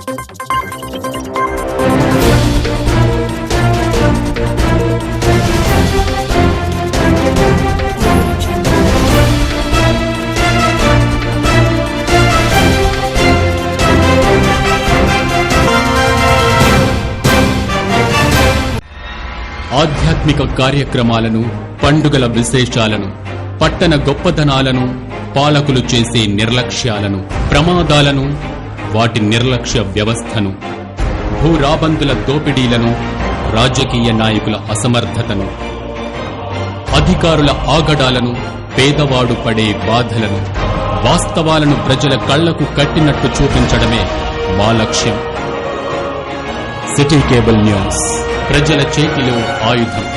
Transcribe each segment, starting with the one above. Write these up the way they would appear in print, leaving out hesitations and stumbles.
ఆధ్యాత్మిక కార్యక్రమాలను, పండుగల విశేషాలను, పట్టణ గొప్పతనాలను, పాలకులు చేసే నిర్లక్ష్యాలను, ప్రమాదాలను, వాటి నిర్లక్ష్య వ్యవస్థను, భూరాబందుల దోపిడీలను, రాజకీయ నాయకుల అసమర్థతను, అధికారుల ఆగడాలను, పేదవాడు పడే బాధలను, వాస్తవాలను ప్రజల కళ్లకు కట్టినట్టు చూపించడమే మా లక్ష్యం. సిటీ కేబుల్ న్యూస్, ప్రజల చేతిలో ఆయుధం.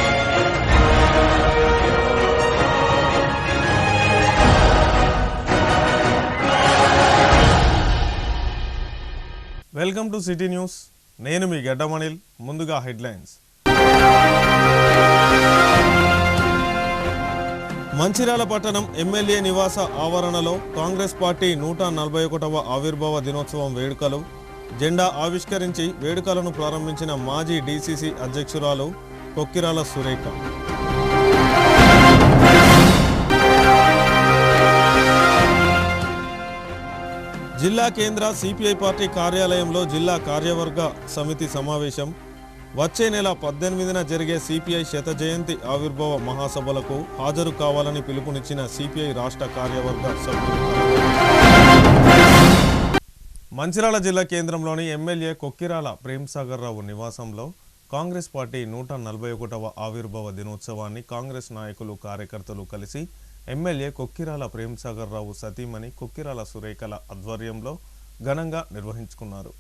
Welcome to city news. నేను మీ గడ్డమణిల్. ముందుగా హెడ్లైన్స్. మంచిర్యాల పట్టణం ఎమ్మెల్యే నివాస ఆవరణలో కాంగ్రెస్ పార్టీ 141వ ఆవిర్భావ దినోత్సవం వేడుకలు. జెండా ఆవిష్కరించి వేడుకలను ప్రారంభించిన మాజీ డీసీసీ అధ్యక్షురాలు కొక్కిరాల సురేఖ. జిల్లా కేంద్ర సిపిఐ పార్టీ కార్యాలయంలో జిల్లా కార్యవర్గ సమితి సమావేశం. వచ్చే నెల 18న జరిగే సిపిఐ శత జయంతి ఆవిర్భావ మహాసభలకు హాజరు కావాలని పిలుపునిచ్చిన సిపిఐ రాష్ట్ర కార్యవర్గ సభ్యులు. మంచిర్యాల జిల్లా కేంద్రంలోని ఎమ్మెల్యే కొక్కిరాల ప్రేమ్సాగర్ రావు నివాసంలో కాంగ్రెస్ పార్టీ 141వ ఆవిర్భావ దినోత్సవాన్ని కాంగ్రెస్ నాయకులు, కార్యకర్తలు కలిసి ఎమ్మెల్యే కొక్కిరాల ప్రేమ్సాగర్ రావు సతీమణి కొక్కిరాల సురేఖల ఆధ్వర్యంలో ఘనంగా నిర్వహించుకున్నారు.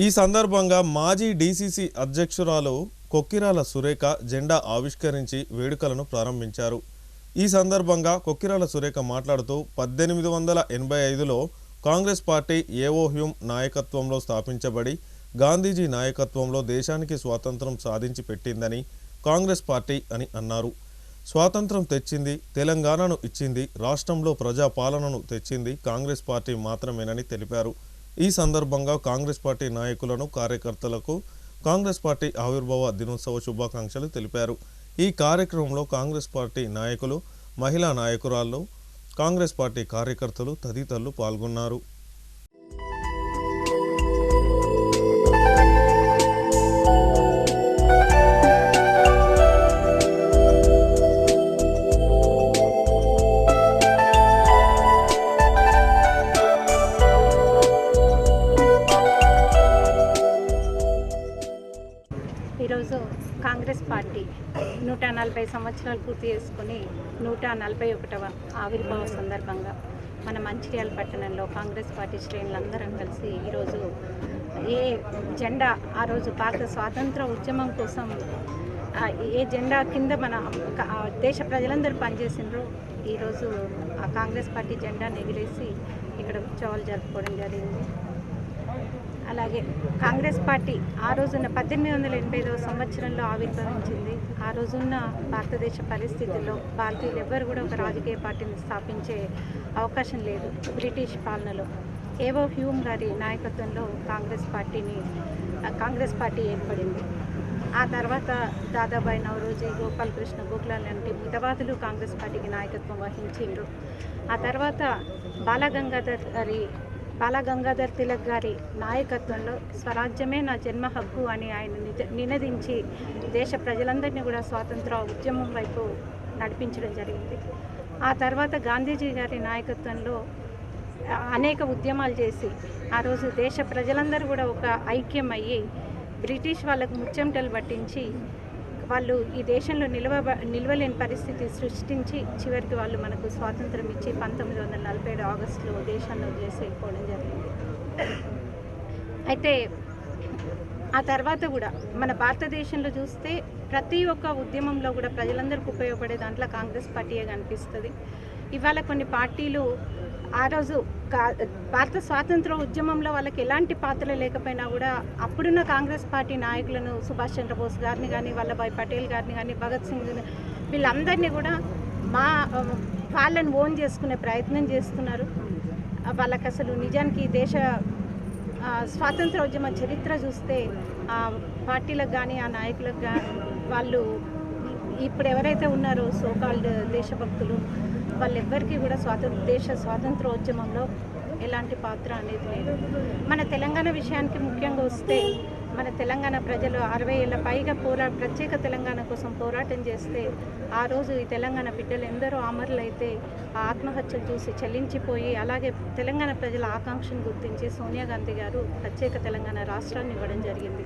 ఈ సందర్భంగా మాజీ డీసీసీ అధ్యక్షురాలు కొక్కిరాల సురేఖ జెండా ఆవిష్కరించి వేడుకలను ప్రారంభించారు. ఈ సందర్భంగా కొక్కిరాల సురేఖ మాట్లాడుతూ 1885లో కాంగ్రెస్ పార్టీ ఏవో హ్యూమ్ నాయకత్వంలో స్థాపించబడి గాంధీజీ నాయకత్వంలో దేశానికి స్వాతంత్రం సాధించి పెట్టిందని కాంగ్రెస్ పార్టీ అని అన్నారు. స్వాతంత్రం తెచ్చింది, తెలంగాణను ఇచ్చింది, రాష్ట్రంలో ప్రజాపాలనను తెచ్చింది కాంగ్రెస్ పార్టీ మాత్రమేనని తెలిపారు. ఈ సందర్భంగా కాంగ్రెస్ పార్టీ నాయకులను, కార్యకర్తలకు కాంగ్రెస్ పార్టీ ఆవిర్భావ దినోత్సవ శుభాకాంక్షలు తెలిపారు. ఈ కార్యక్రమంలో కాంగ్రెస్ పార్టీ నాయకులు, మహిళా నాయకురాళ్ళు, కాంగ్రెస్ పార్టీ కార్యకర్తలు తదితరులు పాల్గొన్నారు. ఈరోజు కాంగ్రెస్ పార్టీ 140 సంవత్సరాలు పూర్తి చేసుకుని 141వ ఆవిర్భావ సందర్భంగా మన మంచిర్యాల పట్టణంలో కాంగ్రెస్ పార్టీ శ్రేణులందరం కలిసి ఈరోజు ఏ జెండా ఆ రోజు భారత స్వాతంత్ర ఉద్యమం కోసం ఏ జెండా కింద మన దేశ ప్రజలందరూ పనిచేసినారో ఈరోజు ఆ కాంగ్రెస్ పార్టీ జెండాను ఎగిరేసి ఇక్కడ ఉత్సవాలు జరుపుకోవడం జరిగింది. అలాగే కాంగ్రెస్ పార్టీ ఆ రోజున 1885వ సంవత్సరంలో ఆవిర్భవించింది. ఆ రోజున్న భారతదేశ పరిస్థితుల్లో భారతీయులు ఎవ్వరు కూడా ఒక రాజకీయ పార్టీని స్థాపించే అవకాశం లేదు. బ్రిటిష్ పాలనలో ఏవో హ్యూమ్ గారి నాయకత్వంలో కాంగ్రెస్ పార్టీ ఏర్పడింది. ఆ తర్వాత దాదాబాయి నౌరోజీ, గోపాలకృష్ణ గోఖలే లాంటి మితవాదులు కాంగ్రెస్ పార్టీకి నాయకత్వం వహించిండ్రు. ఆ తర్వాత బాలగంగాధర్ తిలక్ గారి నాయకత్వంలో స్వరాజ్యమే నా జన్మ హక్కు అని ఆయన నినదించి దేశ ప్రజలందరినీ కూడా స్వాతంత్ర ఉద్యమం వైపు నడిపించడం జరిగింది. ఆ తర్వాత గాంధీజీ గారి నాయకత్వంలో అనేక ఉద్యమాలు చేసి ఆ రోజు దేశ ప్రజలందరూ కూడా ఒక ఐక్యం అయ్యి బ్రిటిష్ వాళ్ళకు ముచ్చెమటలు పట్టించి వాళ్ళు ఈ దేశంలో నిలవలేని పరిస్థితి సృష్టించి చివరికి వాళ్ళు మనకు స్వాతంత్రం ఇచ్చి 1947 ఆగస్టులో దేశాన్ని వదిలేసి వెళ్ళిపోవడం జరిగింది. అయితే ఆ తర్వాత కూడా మన భారతదేశంలో చూస్తే ప్రతి ఒక్క ఉద్యమంలో కూడా ప్రజలందరికీ ఉపయోగపడే దాంట్లో కాంగ్రెస్ పార్టీయే కనిపిస్తుంది. ఇవాళ కొన్ని పార్టీలు ఆ రోజు భారత స్వాతంత్ర ఉద్యమంలో వాళ్ళకి ఎలాంటి పాత్ర లేకపోయినా కూడా అప్పుడున్న కాంగ్రెస్ పార్టీ నాయకులను సుభాష్ చంద్రబోస్ గారిని కానీ, వల్లభాయ్ పటేల్ గారిని కానీ, భగత్ సింగ్ వీళ్ళందరినీ కూడా వాళ్ళని ఓన్ చేసుకునే ప్రయత్నం చేస్తున్నారు. వాళ్ళకి అసలు నిజానికి స్వాతంత్రోద్యమ చరిత్ర చూస్తే ఆ పార్టీలకు కానీ ఆ నాయకులకు కానీ వాళ్ళు ఇప్పుడు ఎవరైతే ఉన్నారో సోకాల్డ్ దేశభక్తులు వాళ్ళెవ్వరికీ కూడా దేశ స్వాతంత్రోద్యమంలో ఎలాంటి పాత్ర అనేది లేదు. మన తెలంగాణ విషయానికి ముఖ్యంగా వస్తే మన తెలంగాణ ప్రజలు 60 ఏళ్ళ పైగా ప్రత్యేక తెలంగాణ కోసం పోరాటం చేస్తే ఆ రోజు ఈ తెలంగాణ బిడ్డలు ఎందరో అమరులైతే ఆ ఆత్మహత్యలు చూసి చలించిపోయి అలాగే తెలంగాణ ప్రజల ఆకాంక్షను గుర్తించి సోనియా గాంధీ గారు ప్రత్యేక తెలంగాణ రాష్ట్రాన్ని ఇవ్వడం జరిగింది.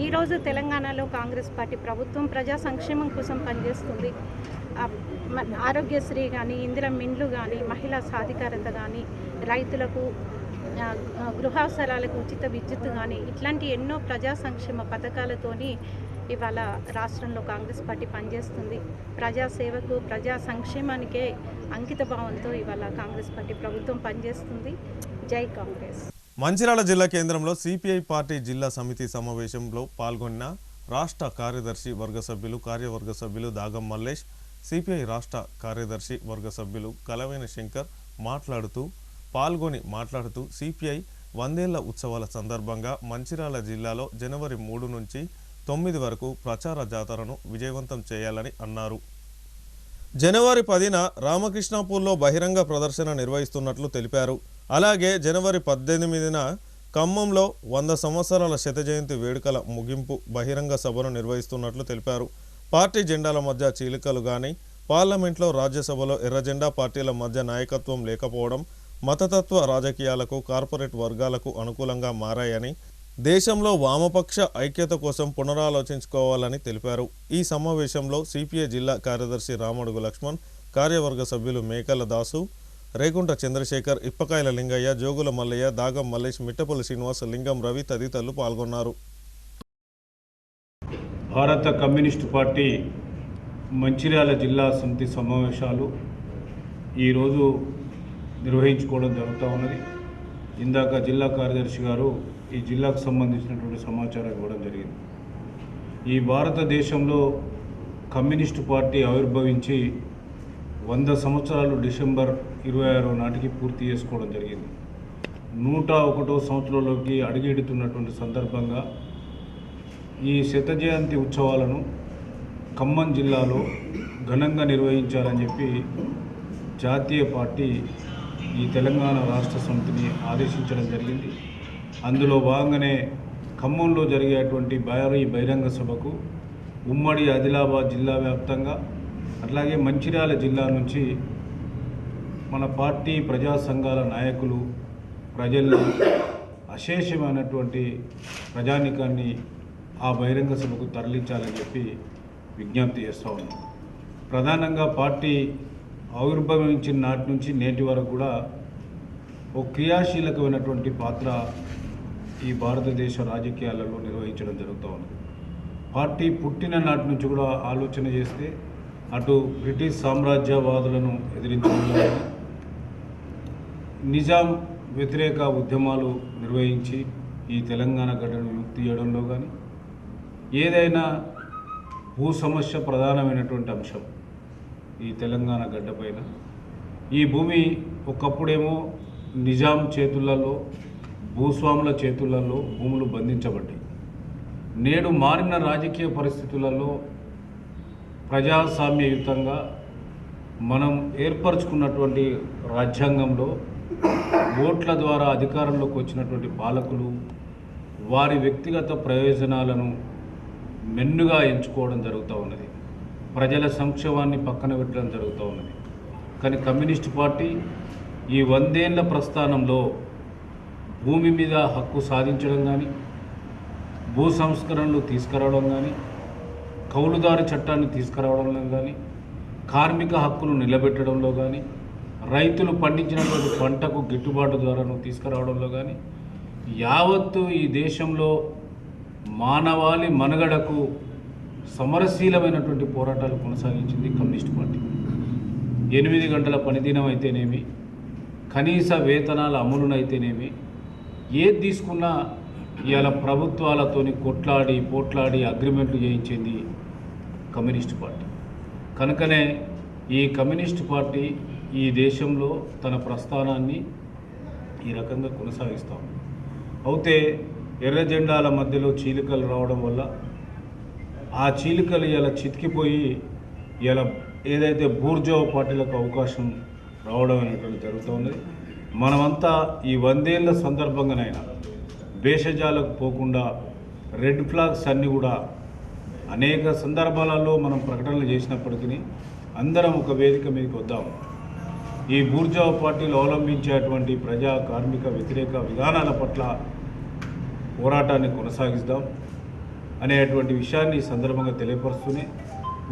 ఈరోజు తెలంగాణలో కాంగ్రెస్ పార్టీ ప్రభుత్వం ప్రజా సంక్షేమం కోసం పనిచేస్తుంది. ఆరోగ్యశ్రీ కానీ ఇందిరమ్మ ఇండ్లు కానీ మహిళా సాధికారత కానీ రైతులకు గృహావసరాలకు ఉచిత విద్యుత్ కానీ ఇట్లాంటి ఎన్నో ప్రజా సంక్షేమ పథకాలతోని ఇవాళ రాష్ట్రంలో కాంగ్రెస్ పార్టీ పనిచేస్తుంది. ప్రజాసేవకు ప్రజా సంక్షేమానికే అంకిత భావంతో ఇవాళ కాంగ్రెస్ పార్టీ ప్రభుత్వం పనిచేస్తుంది. జై కాంగ్రెస్. మంచిర్యాల జిల్లా కేంద్రంలో సిపిఐ పార్టీ జిల్లా సమితి సమావేశంలో పాల్గొన్న రాష్ట్ర కార్యదర్శి వర్గ సభ్యులు కార్యవర్గ సభ్యులు దాగం మల్లేష్, సిపిఐ రాష్ట్ర కార్యదర్శి వర్గ సభ్యులు కలవైన శంకర్ మాట్లాడుతూ సిపిఐ 100 ఏళ్ల ఉత్సవాల సందర్భంగా మంచిర్యాల జిల్లాలో జనవరి 3 నుంచి 9 వరకు ప్రచార జాతరను విజయవంతం చేయాలని అన్నారు. జనవరి 10న రామకృష్ణాపూర్లో బహిరంగ ప్రదర్శన నిర్వహిస్తున్నట్లు తెలిపారు. అలాగే జనవరి 18న ఖమ్మంలో 100 సంవత్సరాల శత జయంతి వేడుకల ముగింపు బహిరంగ సభను నిర్వహిస్తున్నట్లు తెలిపారు. పార్టీ జెండాల మధ్య చీలికలు కానీ పార్లమెంట్లో రాజ్యసభలో ఎర్రజెండా పార్టీల మధ్య నాయకత్వం లేకపోవడం మతతత్వ రాజకీయాలకు కార్పొరేట్ వర్గాలకు అనుకూలంగా మారాయని దేశంలో వామపక్ష ఐక్యత కోసం పునరాలోచించుకోవాలని తెలిపారు. ఈ సమావేశంలో సిపిఐ జిల్లా కార్యదర్శి రామడుగు లక్ష్మణ్, కార్యవర్గ సభ్యులు మేకల దాసు, రేగుంట చంద్రశేఖర్, ఇప్పకాయల లింగయ్య, జోగుల మల్లయ్య, దాగం మల్లేష్, మిట్టపల్లి శ్రీనివాస్, లింగం రవి తదితరులు పాల్గొన్నారు. భారత కమ్యూనిస్టు పార్టీ మంచిర్యాల జిల్లా సమితి సమావేశాలు ఈరోజు నిర్వహించుకోవడం జరుగుతూ ఉన్నది. ఇందాక జిల్లా కార్యదర్శి గారు ఈ జిల్లాకు సంబంధించినటువంటి సమాచారం ఇవ్వడం జరిగింది. ఈ భారతదేశంలో కమ్యూనిస్టు పార్టీ ఆవిర్భవించి 100 సంవత్సరాలు డిసెంబర్ 26 నాటికి పూర్తి చేసుకోవడం జరిగింది. 101వ సంవత్సరంలోకి అడుగెడుతున్నటువంటి సందర్భంగా ఈ శత జయంతి ఉత్సవాలను ఖమ్మం జిల్లాలో ఘనంగా నిర్వహించాలని చెప్పి జాతీయ పార్టీ ఈ తెలంగాణ రాష్ట్ర సమితిని ఆదేశించడం జరిగింది. అందులో భాగంగానే ఖమ్మంలో జరిగేటువంటి భారీ బహిరంగ సభకు ఉమ్మడి ఆదిలాబాద్ జిల్లా వ్యాప్తంగా అట్లాగే మంచిర్యాల జిల్లా నుంచి మన పార్టీ ప్రజా సంఘాల నాయకులు ప్రజల్ని అశేషమైనటువంటి ప్రజానికాన్ని ఆ బహిరంగ సభకు తరలించాలని చెప్పి విజ్ఞప్తి చేస్తూ ఉన్నాం. ప్రధానంగా పార్టీ ఆవిర్భవించిన నాటి నుంచి నేటి వరకు కూడా ఒక క్రియాశీలకమైనటువంటి పాత్ర ఈ భారతదేశ రాజకీయాలలో నిర్వహించడం జరుగుతూ ఉంది. పార్టీ పుట్టిన నాటి నుంచి కూడా ఆలోచన చేస్తే అటు బ్రిటిష్ సామ్రాజ్యవాదులను ఎదిరించడంలో కానీ, నిజాం వ్యతిరేక ఉద్యమాలు నిర్వహించి ఈ తెలంగాణ గడ్డను విముక్తి చేయడంలో కానీ, ఏదైనా భూ సమస్య ప్రధానమైనటువంటి అంశం ఈ తెలంగాణ గడ్డపైన. ఈ భూమి ఒకప్పుడేమో నిజాం చేతులలో, భూస్వాముల చేతులలో భూములు బంధించబడ్డాయి. నేడు మారిన రాజకీయ పరిస్థితులలో ప్రజాస్వామ్యయుతంగా మనం ఏర్పరచుకున్నటువంటి రాజ్యాంగంలో ఓట్ల ద్వారా అధికారంలోకి వచ్చినటువంటి పాలకులు వారి వ్యక్తిగత ప్రయోజనాలను మెన్నుగా ఎంచుకోవడం జరుగుతూ ఉన్నది. ప్రజల సంక్షేమాన్ని పక్కన పెట్టడం జరుగుతూ ఉన్నది. కానీ కమ్యూనిస్టు పార్టీ ఈ 100 ఏళ్ల ప్రస్థానంలో భూమి మీద హక్కు సాధించడం కానీ, భూ సంస్కరణలు తీసుకురావడం కానీ, కౌలుదారు చట్టాన్ని తీసుకురావడంలో కానీ, కార్మిక హక్కులు నిలబెట్టడంలో కానీ, రైతులు పండించినటువంటి పంటకు గిట్టుబాటు ధరను తీసుకురావడంలో కానీ, యావత్తు ఈ దేశంలో మానవాళి మనుగడకు సమరశీలమైనటువంటి పోరాటాలు కొనసాగించింది కమ్యూనిస్ట్ పార్టీ. 8 గంటల పనిదినం అయితేనేమి, కనీస వేతనాల అమలునైతేనేమి, ఏది తీసుకున్నా ఇవాళ ప్రభుత్వాలతోని పోట్లాడి అగ్రిమెంట్లు చేయించింది కమ్యూనిస్ట్ పార్టీ. కనుకనే ఈ కమ్యూనిస్ట్ పార్టీ ఈ దేశంలో తన ప్రస్థానాన్ని ఈ రకంగా కొనసాగిస్తాం. అయితే ఎర్ర జెండాల మధ్యలో చీలికలు రావడం వల్ల ఆ చీలికలు ఇలా చితికిపోయి ఇలా ఏదైతే బూర్జోవా పార్టీలకు అవకాశం రావడం అనేటువంటి జరుగుతూ ఉన్నది. మనమంతా ఈ 100 ఏళ్ల సందర్భంగానైనా భేషజాలకు పోకుండా రెడ్ ఫ్లాగ్స్ అన్నీ కూడా అనేక సందర్భాలలో మనం ప్రకటనలు చేసినప్పటికీ అందరం ఒక వేదిక మీదకి వద్దాం. ఈ బూర్జోవా పార్టీలు అవలంబించేటువంటి ప్రజా కార్మిక వ్యతిరేక విధానాల పట్ల పోరాటాన్ని కొనసాగిద్దాం అనేటువంటి విషయాన్ని ఈ సందర్భంగా తెలియపరుస్తూనే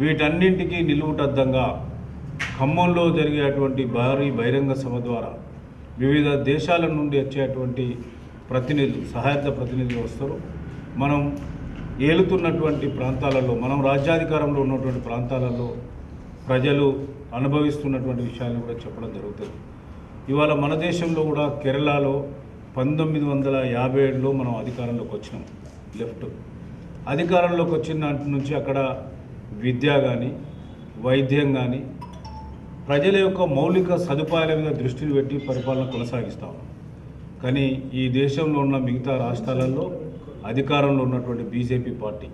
వీటన్నింటికీ నిలువుటద్దంగా ఖమ్మంలో జరిగేటువంటి భారీ బహిరంగ సభ ద్వారా వివిధ దేశాల నుండి వచ్చేటువంటి ప్రతినిధులు, సహాయక ప్రతినిధులు వస్తారు. మనం ఏలుతున్నటువంటి ప్రాంతాలలో, మనం రాజ్యాధికారంలో ఉన్నటువంటి ప్రాంతాలలో ప్రజలు అనుభవిస్తున్నటువంటి విషయాలను కూడా చెప్పడం జరుగుతుంది. ఇవాళ మన దేశంలో కూడా కేరళలో 1957లో మనం అధికారంలోకి వచ్చినాం. లెఫ్ట్ అధికారంలోకి వచ్చిన నాటి నుంచి అక్కడ విద్య కానీ, వైద్యం కానీ, ప్రజల యొక్క మౌలిక సదుపాయాల మీద దృష్టిని పెట్టి పరిపాలన కొనసాగిస్తాం. కానీ ఈ దేశంలో ఉన్న మిగతా రాష్ట్రాలలో అధికారంలో ఉన్నటువంటి బీజేపీ పార్టీ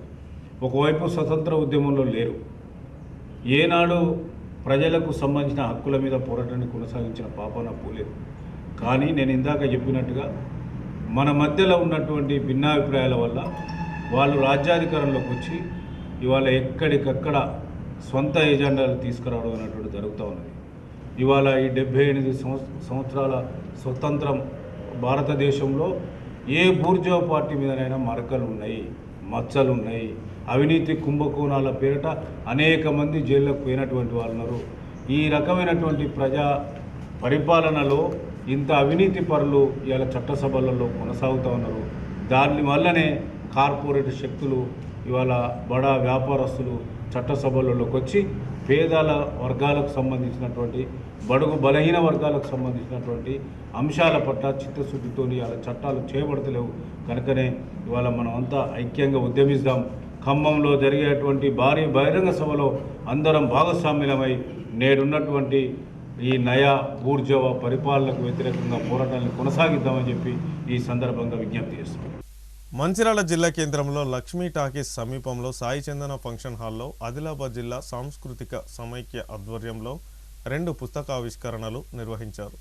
ఒకవైపు స్వతంత్ర ఉద్యమంలో లేరు, ఏనాడు ప్రజలకు సంబంధించిన హక్కుల మీద పోరాటాన్ని కొనసాగించిన పాపాన పోలేదు. కానీ నేను ఇందాక చెప్పినట్టుగా మన మధ్యలో ఉన్నటువంటి భిన్నాభిప్రాయాల వల్ల వాళ్ళు రాజ్యాధికారంలోకి వచ్చి ఇవాళ ఎక్కడికక్కడ సొంత ఎజెండాలు తీసుకురావడం అనేటువంటి జరుగుతూ ఉన్నది. ఇవాళ ఈ 78 సంవత్సరాల స్వతంత్రం భారతదేశంలో ఏ బూర్జోవా పార్టీ మీదనైనా మరకలు ఉన్నాయి, మచ్చలు ఉన్నాయి, అవినీతి కుంభకోణాల పేరిట అనేక మంది జైల్లోకి పోయినటువంటి వాళ్ళు ఉన్నారు. ఈ రకమైనటువంటి ప్రజా పరిపాలనలో ఇంత అవినీతి పరులు ఇలా చట్టసభలలో కొనసాగుతూ ఉన్నారు. దానివల్లనే కార్పొరేట్ శక్తులు ఇవాళ బడా వ్యాపారస్తులు చట్టసభలలోకి వచ్చి పేదల వర్గాలకు సంబంధించినటువంటి, బడుగు బలహీన వర్గాలకు సంబంధించినటువంటి అంశాల పట్ల చిత్తశుద్ధితో ఇలా చట్టాలు చేయబడతలేవు. కనుకనే ఇవాళ మనం అంతా ఐక్యంగా ఉద్యమిస్తాం. ఖమ్మంలో జరిగేటువంటి భారీ బహిరంగ సభలో అందరం భాగస్వామ్యులమై నేడున్నటువంటి ఈ నయా బూర్జోవా పరిపాలనకు వ్యతిరేకంగా పోరాటాన్ని కొనసాగిద్దామని చెప్పి ఈ సందర్భంగా విజ్ఞప్తి చేస్తున్నాం. మంచిర్యాల జిల్లా కేంద్రంలో లక్ష్మీ టాకీస్ సమీపంలో సాయి చందన ఫంక్షన్ హాల్లో ఆదిలాబాద్ జిల్లా సాంస్కృతిక సమైక్య ఆధ్వర్యంలో 2 పుస్తకావిష్కరణలు నిర్వహించారు.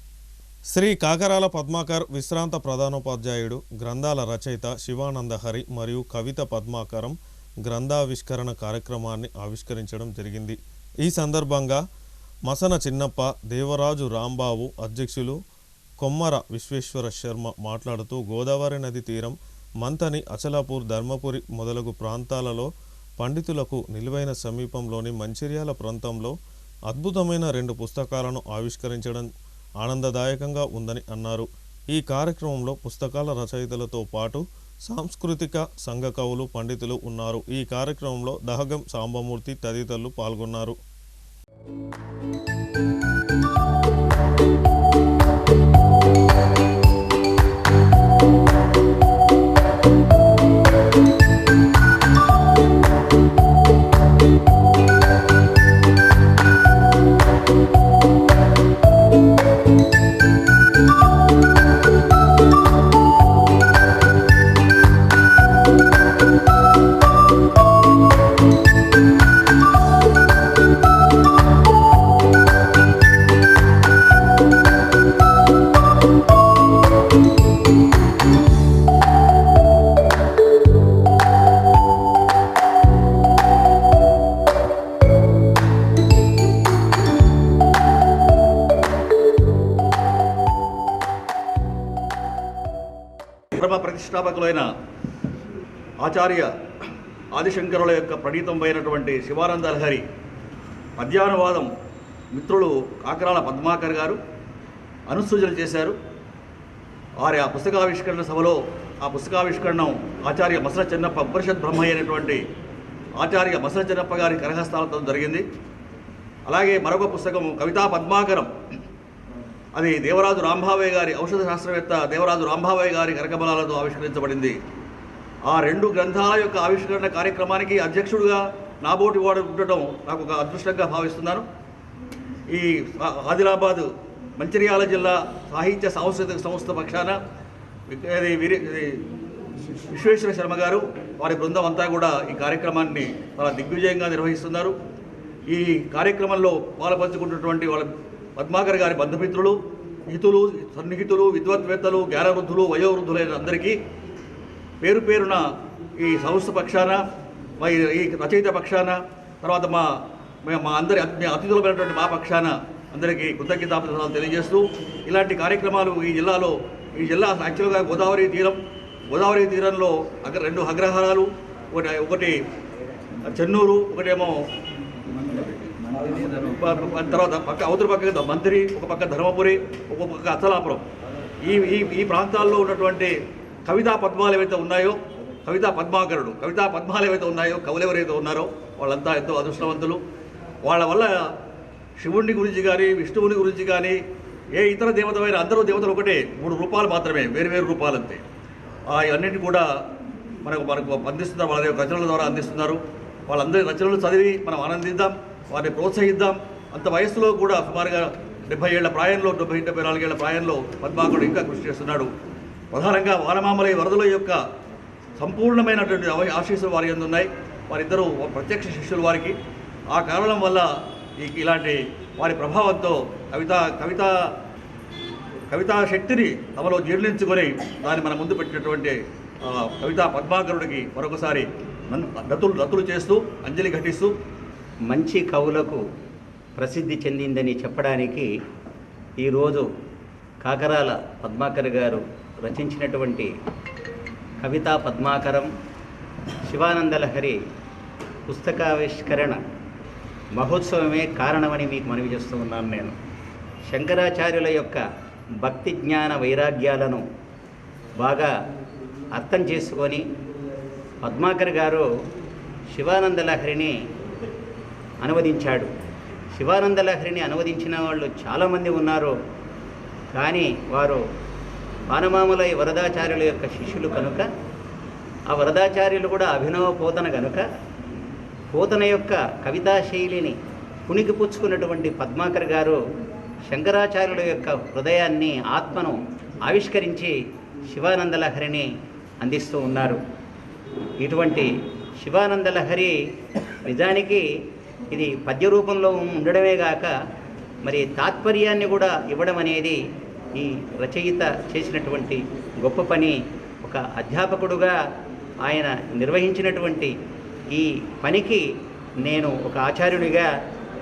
శ్రీ కాకరాల పద్మాకర్ విశ్రాంత ప్రధానోపాధ్యాయుడు, గ్రంథాల రచయిత శివానందహరి మరియు కవిత పద్మాకరం గ్రంథావిష్కరణ కార్యక్రమాన్ని ఆవిష్కరించడం జరిగింది. ఈ సందర్భంగా మసన చిన్నప్ప, దేవరాజు రాంబాబు అధ్యక్షులు కొమ్మర విశ్వేశ్వర శర్మ మాట్లాడుతూ గోదావరి నది తీరం, మంతని, అచలాపూర్, ధర్మపురి మొదలగు ప్రాంతాలలో పండితులకు నిలువైన సమీపంలోని మంచిర్యాల ప్రాంతంలో అద్భుతమైన 2 పుస్తకాలను ఆవిష్కరించడం ఆనందదాయకంగా ఉందని అన్నారు. ఈ కార్యక్రమంలో పుస్తకాల రచయితలతో పాటు సాంస్కృతిక సంఘ కవులు, పండితులు ఉన్నారు. ఈ కార్యక్రమంలో దహగం సాంబమూర్తి తదితరులు పాల్గొన్నారు. ప్రతిష్టాపకులైన ఆచార్య ఆదిశంకరుల యొక్క ప్రణీతమైనటువంటి శివానందలహరి పద్యానువాదం మిత్రులు కాకరాల పద్మాకర్ గారు అనుసూచనలు చేశారు. వారి ఆ పుస్తకావిష్కరణ సభలో ఆ పుస్తకావిష్కరణం ఆచార్య మసల చెన్నప్ప ఉపనిషత్ బ్రహ్మయ్య అయినటువంటి ఆచార్య మసల చెన్నప్ప గారి కరహస్తాలతో జరిగింది. అలాగే మరొక పుస్తకం కవితా పద్మాకరం, అది దేవరాజు రాంభావయ్య గారి, ఔషధ శాస్త్రవేత్త దేవరాజు రాంభావయ్య గారి కరకమలాలతో ఆవిష్కరించబడింది. ఆ 2 గ్రంథాల యొక్క ఆవిష్కరణ కార్యక్రమానికి అధ్యక్షుడిగా నాబోటి వాడు ఉండటం నాకు ఒక అదృష్టంగా భావిస్తున్నాను. ఈ ఆదిలాబాద్ మంచిర్యాల జిల్లా సాహిత్య సాంస్కృతిక సంస్థ పక్షాన విశ్వేశ్వర శర్మ గారు వారి బృందం అంతా కూడా ఈ కార్యక్రమాన్ని చాలా దిగ్విజయంగా నిర్వహిస్తున్నారు. ఈ కార్యక్రమంలో పాల్పంచుకుంటున్నటువంటి వాళ్ళ పద్మాకర్ గారి బంధుమిత్రులు, హితులు, సన్నిహితులు, విద్వత్వేత్తలు, జ్ఞానవృద్ధులు, వయోవృద్ధులైన అందరికీ పేరు పేరున ఈ సంస్థ పక్షాన, ఈ రచయిత పక్షాన, తర్వాత మా అందరి అతిథులమైనటువంటి మా పక్షాన అందరికీ కృతజ్ఞతాభినందనలు తెలియజేస్తూ, ఇలాంటి కార్యక్రమాలు ఈ జిల్లా యాక్చువల్గా గోదావరి తీరంలో 2 అగ్రహారాలు, ఒకటి చెన్నూరు, ఒకటేమో తర్వాత అవతల పక్క మంత్రి, ఒక పక్క ధర్మపురి, ఒక పక్క అచ్చలాపురం. ఈ ప్రాంతాల్లో ఉన్నటువంటి కవితా పద్మాలు ఏవైతే ఉన్నాయో, కవితా పద్మాలు ఏవైతే ఉన్నాయో, కవులు ఎవరైతే ఉన్నారో వాళ్ళంతా ఎంతో అదృష్టవంతులు. వాళ్ళ వల్ల శివుడిని గురించి కానీ, విష్ణువుని గురించి కానీ, ఏ ఇతర దేవతమైన అందరూ దేవతలు ఒకటే, 3 రూపాలు మాత్రమే, వేరు రూపాలంతే. అన్నింటినీ కూడా మనకు అందిస్తున్నారు, వాళ్ళ రచనల ద్వారా అందిస్తున్నారు. వాళ్ళందరి రచనలు చదివి మనం ఆనందిద్దాం, వారిని ప్రోత్సహిద్దాం. అంత వయస్సులో కూడా సుమారుగా 70 ఏళ్ల ప్రాయంలో, 74 ఏళ్ల ప్రాయంలో పద్మాకరుడు ఇంకా కృషి చేస్తున్నాడు. ప్రధానంగా వానమామలై వరదల యొక్క సంపూర్ణమైనటువంటి ఆశీస్సులు వారి యందు ఉన్నాయి. వారిద్దరూ ప్రత్యక్ష శిష్యులు వారికి. ఆ కారణం వల్ల ఇలాంటి వారి ప్రభావంతో కవితా శక్తిని తమలో జీర్ణించుకొని దాన్ని మన ముందు పెట్టినటువంటి కవితా పద్మాకరుడికి మరొకసారి దత్తులు చేస్తూ అంజలి ఘటిస్తూ, మంచి కవులకు ప్రసిద్ధి చెందిందని చెప్పడానికి ఈరోజు కాకరాల పద్మాకర్ గారు రచించినటువంటి కవితా పద్మాకరం శివానందలహరి పుస్తకావిష్కరణ మహోత్సవమే కారణమని మీకు మనవి చేస్తూ ఉన్నాను. నేను శంకరాచార్యుల యొక్క భక్తి జ్ఞాన వైరాగ్యాలను బాగా అర్థం చేసుకొని పద్మాకర్ గారు శివానందలహరిని అనువదించాడు. శివానందలహరిని అనువదించిన వాళ్ళు చాలామంది ఉన్నారు. కానీ వారు వానమామలై వరదాచార్యుల యొక్క శిష్యులు కనుక, ఆ వరదాచార్యులు కూడా అభినవ పోతన కనుక, పోతన యొక్క కవితా శైలిని పుణికిపుచ్చుకున్నటువంటి పద్మాకర్ గారు శంకరాచార్యుల యొక్క హృదయాన్ని, ఆత్మను ఆవిష్కరించి శివానందలహరిని అందిస్తూ ఉన్నారు. ఇటువంటి శివానందలహరి నిజానికి ఇది పద్య రూపంలో ఉండడమే గాక మరి తాత్పర్యాన్ని కూడా ఇవ్వడం అనేది ఈ రచయిత చేసినటువంటి గొప్ప పని. ఒక అధ్యాపకుడుగా ఆయన నిర్వహించినటువంటి ఈ పనికి నేను ఒక ఆచార్యునిగా,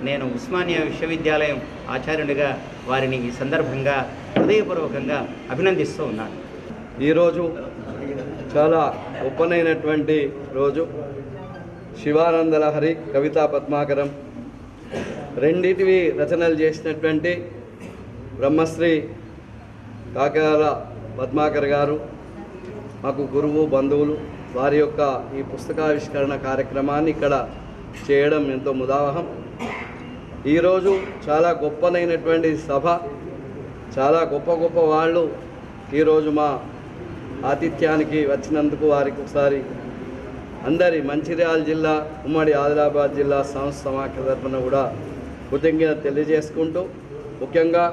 నేను ఉస్మానియా విశ్వవిద్యాలయం ఆచార్యునిగా వారిని ఈ సందర్భంగా హృదయపూర్వకంగా అభినందిస్తూ ఉన్నాను. ఈరోజు చాలా గొప్పనైనటువంటి రోజు. శివానందలహరి, కవితా పద్మాకరం రెండిటివి రచనలు చేసినటువంటి బ్రహ్మశ్రీ కాకరాల పద్మాకర్ గారు మాకు గురువు, బంధువులు. వారి యొక్క ఈ పుస్తకావిష్కరణ కార్యక్రమాన్ని ఇక్కడ చేయడం ఎంతో ముదావహం. ఈరోజు చాలా గొప్పనైనటువంటి సభ, చాలా గొప్ప వాళ్ళు ఈరోజు మా ఆతిథ్యానికి వచ్చినందుకు వారికి ఒకసారి అందరి మంచిర్యాల జిల్లా, ఉమ్మడి ఆదిలాబాద్ జిల్లా సంస్థ సమాఖ్య తరఫున కూడా కృతజ్ఞత తెలియజేసుకుంటూ, ముఖ్యంగా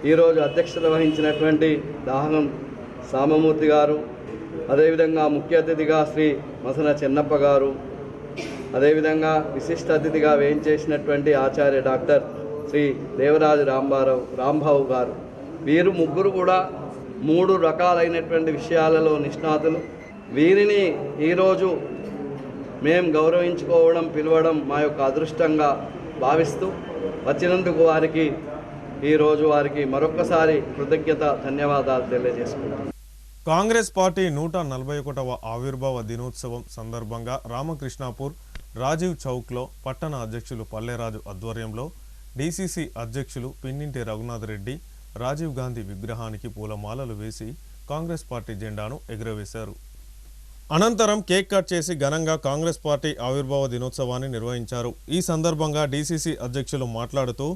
ఈరోజు అధ్యక్షత వహించినటువంటి దాహనం సామమూర్తి గారు, అదేవిధంగా ముఖ్య అతిథిగా శ్రీ మసన చెన్నప్ప గారు, అదేవిధంగా విశిష్ట అతిథిగా వేయించేసినటువంటి ఆచార్య డాక్టర్ శ్రీ దేవరాజు రాంబాబు గారు. వీరు ముగ్గురు కూడా 3 రకాలైనటువంటి విషయాలలో నిష్ణాతులు. వీరిని ఈరోజు మేము గౌరవించుకోవడం, పిలవడం మా యొక్క అదృష్టంగా భావిస్తూ వచ్చినందుకు వారికి మరొక్కసారి కృతజ్ఞత, ధన్యవాదాలు తెలియజేసుకుంటాం. కాంగ్రెస్ పార్టీ 141వ ఆవిర్భావ దినోత్సవం సందర్భంగా రామకృష్ణాపూర్ రాజీవ్ చౌక్లో పట్టణ అధ్యక్షులు పల్లెరాజు ఆధ్వర్యంలో డీసీసీ అధ్యక్షులు పిన్నింటి రఘునాథ్ రెడ్డి రాజీవ్ గాంధీ విగ్రహానికి పూలమాలలు వేసి కాంగ్రెస్ పార్టీ జెండాను ఎగురవేశారు. అనంతరం కేక్ కట్ చేసి ఘనంగా కాంగ్రెస్ పార్టీ ఆవిర్భావ దినోత్సవాన్ని నిర్వహించారు. ఈ సందర్భంగా డీసీసీ అధ్యక్షులు మాట్లాడుతూ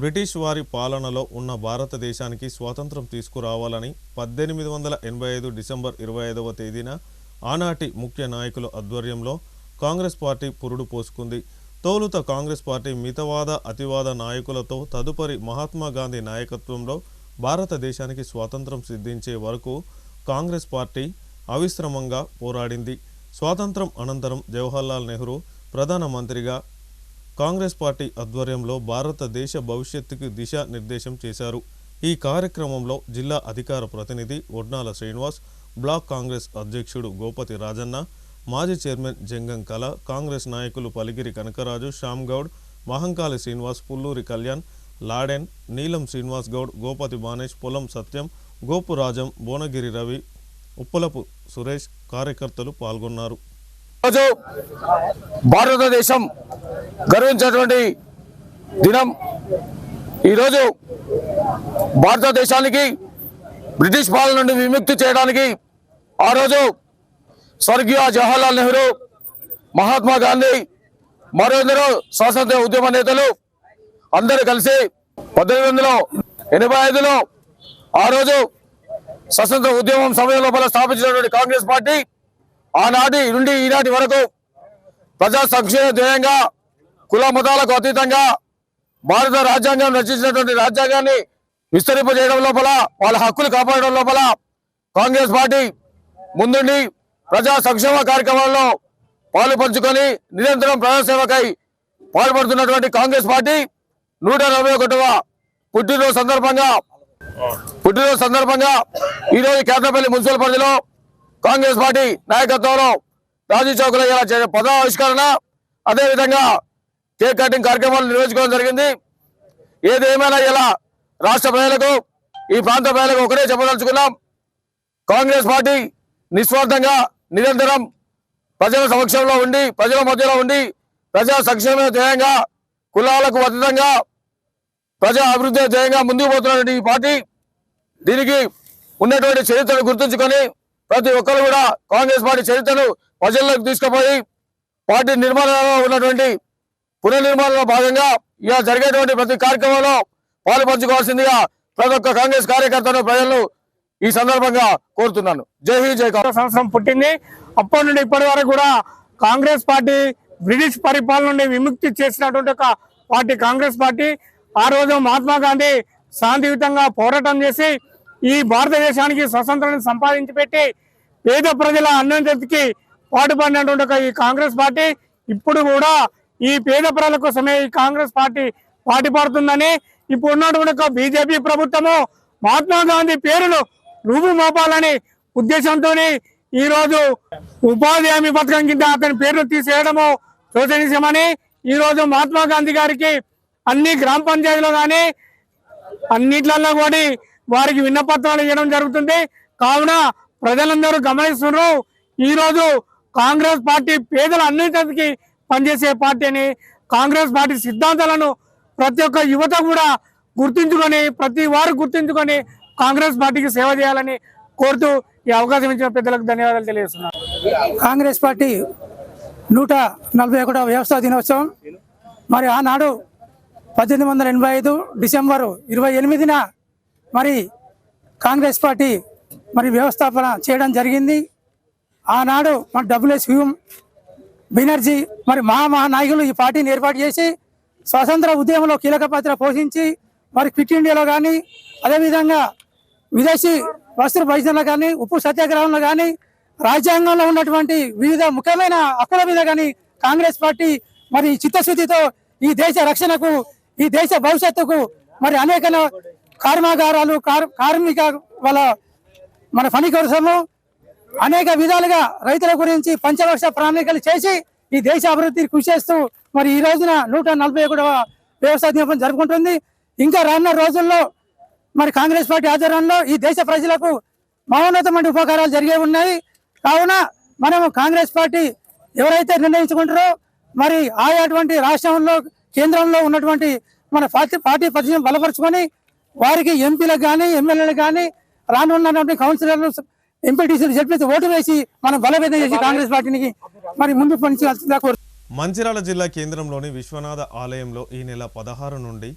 బ్రిటిష్ వారి పాలనలో ఉన్న భారతదేశానికి స్వాతంత్రం తీసుకురావాలని 1885 డిసెంబర్ 25వ తేదీన ఆనాటి ముఖ్య నాయకుల ఆధ్వర్యంలో కాంగ్రెస్ పార్టీ పురుడు పోసుకుంది. తొలుత కాంగ్రెస్ పార్టీ మితవాద, అతివాద నాయకులతో తదుపరి మహాత్మా గాంధీ నాయకత్వంలో భారతదేశానికి స్వాతంత్రం సిద్ధించే వరకు కాంగ్రెస్ పార్టీ అవిశ్రమంగా పోరాడింది. స్వాతంత్రం అనంతరం జవహర్లాల్ నెహ్రూ ప్రధానమంత్రిగా కాంగ్రెస్ పార్టీ ఆధ్వర్యంలో భారతదేశ భవిష్యత్తుకు దిశానిర్దేశం చేశారు. ఈ కార్యక్రమంలో జిల్లా అధికార ప్రతినిధి ఒడ్నాల శ్రీనివాస్, బ్లాక్ కాంగ్రెస్ అధ్యక్షుడు గోపతి రాజన్న, మాజీ చైర్మన్ జంగం కళ, కాంగ్రెస్ నాయకులు పలిగిరి కనకరాజు, శ్యామ్ గౌడ్, మహంకాళి శ్రీనివాస్, పుల్లూరి కళ్యాణ్, లాడెన్, నీలం శ్రీనివాస్ గౌడ్, గోపతి బానేష్, పొలం సత్యం, గోపు రాజం, భువనగిరి రవి, ఉప్పలపు సురేష్ కార్యకర్తలు పాల్గొన్నారు. రోజు భారతదేశం గర్వించినటువంటి దినం. ఈరోజు భారతదేశానికి బ్రిటిష్ పాలన నుండి విముక్తి చేయడానికి ఆ రోజు స్వర్గీయ జవహర్లాల్ నెహ్రూ, మహాత్మా గాంధీ, మరెందరో స్వాతంత్ర ఉద్యమ నేతలు అందరూ కలిసి 1885లో ఆ రోజు స్వతంత్ర ఉద్యమం సమయం లోపల స్థాపించినటువంటి కాంగ్రెస్ పార్టీ ఆనాటి నుండి ఈనాటి వరకు ప్రజా సంక్షేమ ధ్యేయంగా కుల మతాలకు అతీతంగా భారత రాజ్యాంగం రచించినటువంటి రాజ్యాంగాన్ని విస్తరింపజేయడం లోపల, వాళ్ళ హక్కులు కాపాడడం లోపల కాంగ్రెస్ పార్టీ ముందుండి ప్రజా సంక్షేమ కార్యక్రమాల్లో పాలు పంచుకొని నిరంతరం ప్రజాసేవకై పాల్పడుతున్నటువంటి కాంగ్రెస్ పార్టీ 141వ పుట్టినరోజు సందర్భంగా ఈరోజు కేతనపల్లి మున్సిపల్ పరిధిలో కాంగ్రెస్ పార్టీ నాయకత్వంలో రాజీ చౌక్లో ఇలా పదావిష్కరణ, అదేవిధంగా కేక్ కటింగ్ కార్యక్రమాలు నిర్వహించుకోవడం జరిగింది. ఏదేమైనా ఇలా రాష్ట్ర ప్రజలకు, ఈ ప్రాంత ప్రజలకు ఒకటే చెప్పదలుచుకున్నాం. కాంగ్రెస్ పార్టీ నిస్వార్థంగా నిరంతరం ప్రజల సమక్షంలో ఉండి, ప్రజల మధ్యలో ఉండి, ప్రజా సంక్షేమ ధ్యేయంగా, కులాలకు అతీతంగా ప్రజా అభివృద్ధి ధ్యేయంగా ముందుకు పోతున్నటువంటి ఈ పార్టీ దీనికి ఉన్నటువంటి చరిత్రను గుర్తుంచుకొని ప్రతి ఒక్కరు కూడా కాంగ్రెస్ పార్టీ చరిత్రను ప్రజల్లోకి తీసుకుపోయి పార్టీ నిర్మాణంలో ఉన్నటువంటి పునర్నిర్మాణంలో భాగంగా ఇలా జరిగేటువంటి ప్రతి కార్యక్రమంలో పాలు పంచుకోవాల్సిందిగా ప్రతి ఒక్క కాంగ్రెస్ కార్యకర్తను ప్రజలను ఈ సందర్భంగా కోరుతున్నాను. జై హింద్, జై కాంగ్రెస్. సంవత్సరం పుట్టింది. అప్పటి నుండి ఇప్పటి వరకు కూడా కాంగ్రెస్ పార్టీ బ్రిటిష్ పరిపాలన నుండి విముక్తి చేసినటువంటి ఒక పార్టీ కాంగ్రెస్ పార్టీ. ఆ రోజు మహాత్మా గాంధీ శాంతియుతంగా పోరాటం చేసి ఈ భారతదేశానికి స్వతంత్రాన్ని సంపాదించి పెట్టి పేద ప్రజల అన్నంతకి పాటుపడినటువంటి ఒక ఈ కాంగ్రెస్ పార్టీ ఇప్పుడు కూడా ఈ పేద ప్రజల కోసమే ఈ కాంగ్రెస్ పార్టీ పాటుపడుతుందని ఇప్పుడు ఉన్నటువంటి ఒక బీజేపీ ప్రభుత్వము మహాత్మా గాంధీ పేరును రూపుమాపాలని ఉద్దేశంతో ఈ రోజు ఉపాధి హామీ పథకం కింద అతని పేరును తీసేయడము శోచనీయమని ఈ రోజు మహాత్మా గాంధీ గారికి అన్ని గ్రామ పంచాయతీలో కానీ అన్నిట్లలో కూడా వారికి విన్నపత్రాలు ఇవ్వడం జరుగుతుంది. కావున ప్రజలందరూ గమనిస్తున్నారు. ఈ రోజు కాంగ్రెస్ పార్టీ పేదల అన్నిటికి పనిచేసే పార్టీ అని, కాంగ్రెస్ పార్టీ సిద్ధాంతాలను ప్రతి ఒక్క యువత కూడా గుర్తించుకొని, ప్రతి వారు గుర్తించుకొని కాంగ్రెస్ పార్టీకి సేవ చేయాలని కోరుతూ ఈ అవకాశం ఇచ్చిన పెద్దలకు ధన్యవాదాలు తెలియజేస్తున్నాను. కాంగ్రెస్ పార్టీ 141వ వ్యవస్థా దినోత్సవం మరి ఆనాడు 1885 డిసెంబర్ 28న మరి కాంగ్రెస్ పార్టీ మరి వ్యవస్థాపన చేయడం జరిగింది. ఆనాడు మన డబ్ల్యూఎస్ బెనర్జీ మరి మహానాయకులు ఈ పార్టీని ఏర్పాటు చేసి స్వాతంత్ర ఉద్యమంలో కీలక పాత్ర పోషించి మరి క్విట్ ఇండియాలో కానీ, అదేవిధంగా విదేశీ వస్త్ర బహిష్కరణలో కానీ, ఉప్పు సత్యాగ్రహంలో కానీ, రాజ్యాంగంలో ఉన్నటువంటి వివిధ ముఖ్యమైన హక్కుల మీద కానీ కాంగ్రెస్ పార్టీ మరి చిత్తశుద్ధితో ఈ దేశ రక్షణకు, ఈ దేశ భవిష్యత్తుకు మరి అనేక కర్మాగారాలు, కార్మిక వాళ్ళ మన పని కోసము అనేక విధాలుగా రైతుల గురించి పంచవర్ష ప్రణాళికలు చేసి ఈ దేశ అభివృద్ధికి కృషి చేస్తూ మరి ఈ రోజున 141వ వ్యవస్థా దినోత్సవం జరుపుకుంటుంది. ఇంకా రానున్న రోజుల్లో మరి కాంగ్రెస్ పార్టీ ఆధ్వర్యంలో ఈ దేశ ప్రజలకు మహోన్నతమైన ఉపకారాలు జరిగే ఉన్నాయి. కావున మనము కాంగ్రెస్ పార్టీ ఎవరైతే నిర్ణయించుకుంటారో మరి అటువంటి రాష్ట్రంలో, కేంద్రంలో ఉన్నటువంటి మన పార్టీ పరిచయం బలపరుచుకొని వారికి ఎంపీలకు కానీ, ఎమ్మెల్యేలకు కానీ, రానున్నటువంటి కౌన్సిలర్లు, ఎంపీటీసీలు చెప్పేసి ఓటు వేసి మనం బలవేదన చేసి కాంగ్రెస్ పార్టీకి మరి ముందు పనిచేయాల్సిందిగా కోరుతున్నాం. మంచిర్యాల జిల్లా కేంద్రంలోని విశ్వనాథ ఆలయంలో ఈ నెల 16 నుండి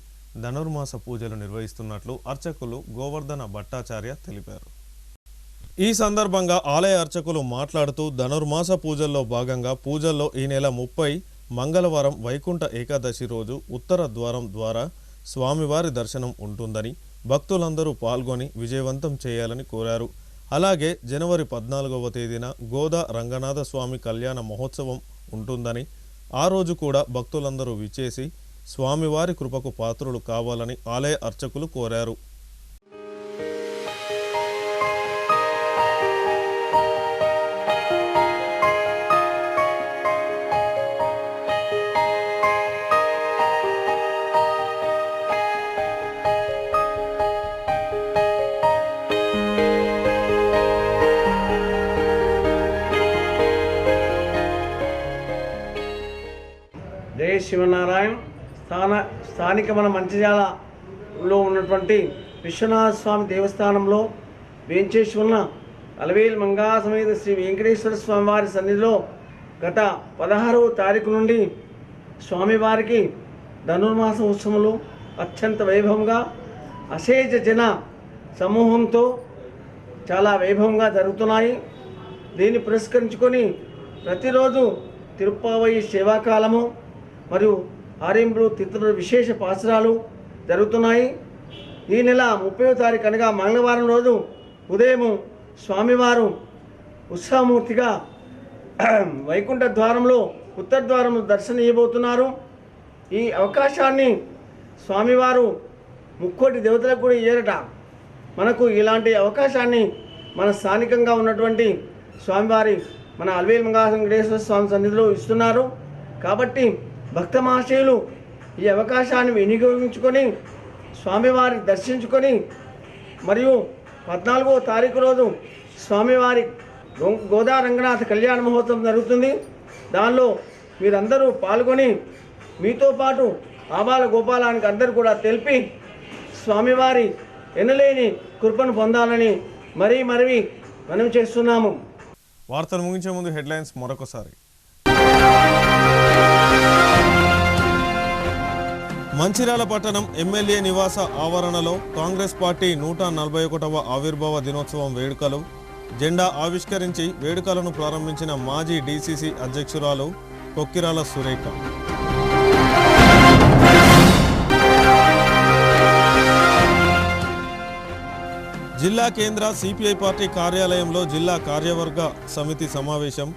ధనుర్మాస పూజలు నిర్వహిస్తున్నట్లు అర్చకులు గోవర్ధన భట్టాచార్య తెలిపారు. ఈ సందర్భంగా ఆలయ అర్చకులు మాట్లాడుతూ ధనుర్మాస పూజల్లో భాగంగా పూజల్లో ఈ నెల 30 మంగళవారం వైకుంఠ ఏకాదశి రోజు ఉత్తర ద్వారం ద్వారా స్వామివారి దర్శనం ఉంటుందని భక్తులందరూ పాల్గొని విజయవంతం చేయాలని కోరారు. అలాగే జనవరి 14వ తేదీన గోదా రంగనాథ స్వామి కళ్యాణ మహోత్సవం ఉంటుందని, ఆ రోజు కూడా భక్తులందరూ విచ్చేసి స్వామివారి కృపకు పాత్రులు కావాలని ఆలయ అర్చకులు కోరారు. జయ శివనారాయణ. స్థానిక మన మంచిర్యాలలో ఉన్నటువంటి విశ్వనాథ స్వామి దేవస్థానంలో వేంచేసి ఉన్న అలవేలు మంగా సమేత శ్రీ వెంకటేశ్వర స్వామివారి సన్నిధిలో గత 16వ తారీఖు నుండి స్వామివారికి ధనుర్మాస ఉత్సవములు అత్యంత వైభవంగా అశేష జన సమూహంతో చాలా వైభవంగా జరుగుతున్నాయి. దీన్ని పురస్కరించుకొని ప్రతిరోజు తిరుప్పావయి సేవాకాలము మరియు ఆర్యంపులు తిరుపతి విశేష పాసరాలు జరుగుతున్నాయి. ఈ నెల 30వ తారీఖు అనగా మంగళవారం రోజు ఉదయం స్వామివారు ఉత్సవమూర్తిగా వైకుంఠ ద్వారంలో ఉత్తర ద్వారంలో దర్శనం ఇవ్వబోతున్నారు. ఈ అవకాశాన్ని స్వామివారు ముక్కోటి దేవతలకు కూడా ఇయ్యరట. మనకు ఇలాంటి అవకాశాన్ని మన స్థానికంగా ఉన్నటువంటి స్వామివారి మన అలవేలు మంగా వెంకటేశ్వర స్వామి సన్నిధిలో ఇస్తున్నారు. కాబట్టి భక్త మహాశయులు ఈ అవకాశాన్ని వినియోగించుకొని స్వామివారి దర్శించుకొని మరియు 14వ తారీఖు రోజు స్వామివారి గోదా రంగనాథ కళ్యాణ మహోత్సవం జరుగుతుంది. దానిలో మీరందరూ పాల్గొని మీతో పాటు ఆబాల గోపాలానికి అందరూ కూడా తెలిపి స్వామివారి ఎనలేని కృపను పొందాలని మరీ మనం చేస్తున్నాము. వార్తలు ముగించే ముందు హెడ్లైన్స్ మరొకసారి. మంచిర్యాల పట్టణం ఎమ్మెల్యే నివాస ఆవరణలో కాంగ్రెస్ పార్టీ 141వ ఆవిర్భావ దినోత్సవం వేడుకలు. జెండా ఆవిష్కరించి వేడుకలను ప్రారంభించిన మాజీ డీసీసీ అధ్యక్షురాలు కొక్కిరాల సురేఖ. జిల్లా కేంద్ర సిపిఐ పార్టీ కార్యాలయంలో జిల్లా కార్యవర్గ సమితి సమావేశం.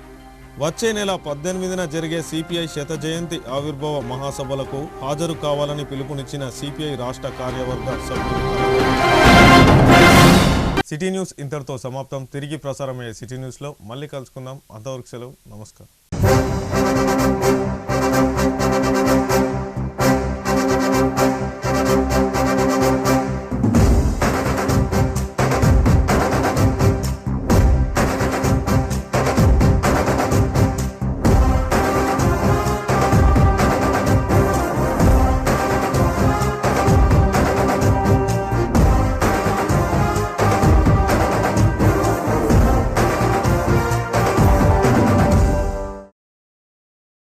వచ్చే నెల 18న జరిగే సిపిఐ శత జయంతి ఆవిర్భావ మహాసభలకు హాజరు కావాలని పిలుపునిచ్చిన సిపిఐ రాష్ట్ర కార్యవర్గ సభ్యులు. సిటీ న్యూస్ ఇంతటితో సమాప్తం. తిరిగి ప్రసారమయ్యే సిటీ న్యూస్లో మళ్ళీ కలుసుకుందాం. అంతవరకు సెలవు. నమస్కారం.